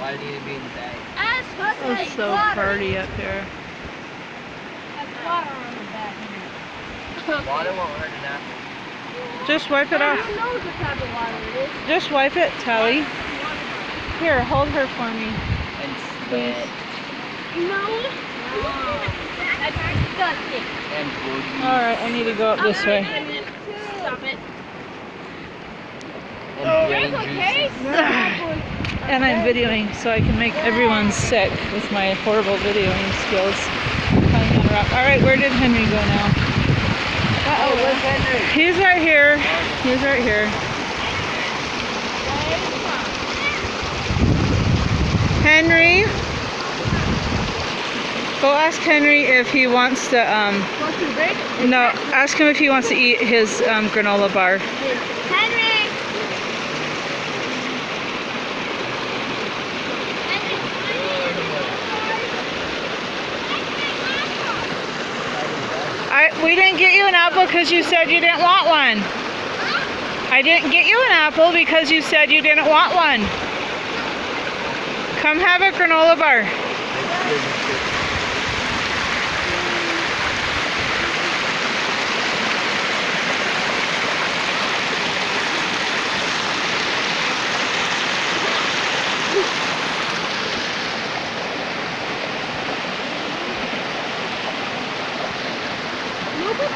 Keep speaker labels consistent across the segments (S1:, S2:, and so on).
S1: Why do you need to be in bed?
S2: It's so party up here.
S1: Water won't hurt enough.
S2: Just wipe it off.
S3: Who knows what type of water it is?
S2: Just wipe it, Tally. Here, hold her for me.
S1: And sweat.
S3: No. That's disgusting.
S1: And boogies.
S2: Alright, I need to go up this way.
S3: Stop it.
S1: And brain
S3: Okay.
S1: juices.
S2: And I'm videoing so I can make everyone sick with my horrible videoing skills. Alright, where did Henry go now?
S1: Oh, where's Henry?
S2: He's right here. He's right here. Henry? Go ask Henry if he wants to, no, ask him if he wants to eat his granola bar.
S3: Henry!
S2: We didn't get you an apple because you said you didn't want one. I didn't get you an apple because you said you didn't want one. Come have a granola bar.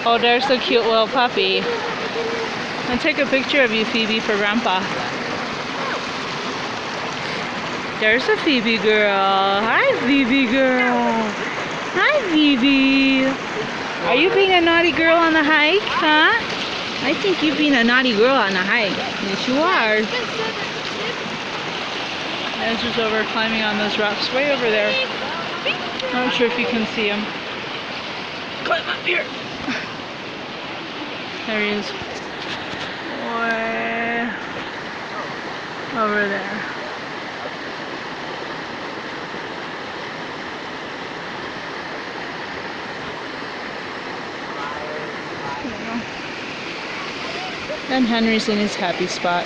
S2: Oh, there's the cute little puppy. I'll take a picture of you, Phoebe, for Grandpa. There's a Phoebe girl. Hi, Phoebe girl. Hi, Phoebe. Are you being a naughty girl on the hike, huh? I think you've been a naughty girl on the hike. Yes, you are. Ezra's over climbing on those rocks way over there. I'm not sure if you can see him. Climb up here. There he is. Way over there. And Henry's in his happy spot.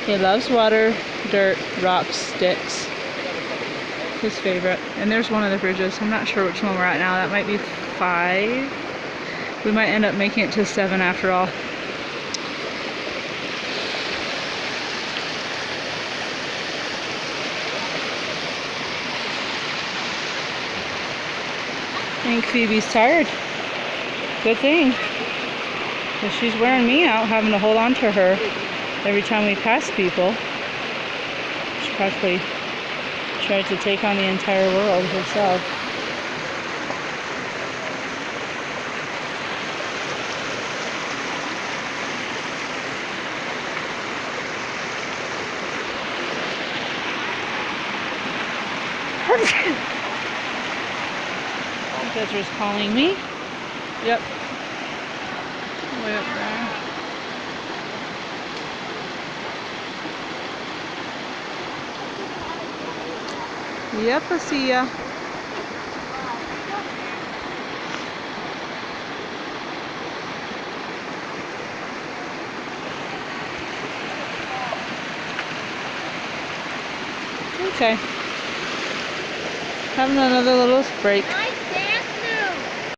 S2: He loves water, dirt, rocks, sticks. His favorite. And there's one of the bridges. I'm not sure which one we're at now. That might be 5. We might end up making it to 7 after all. I think Phoebe's tired. Good thing. Because she's wearing me out, having to hold on to her every time we pass people. She practically tried to take on the entire world herself. Ezra's calling me. Yep. Way up there. Yep, I see ya. Okay. Having another little break.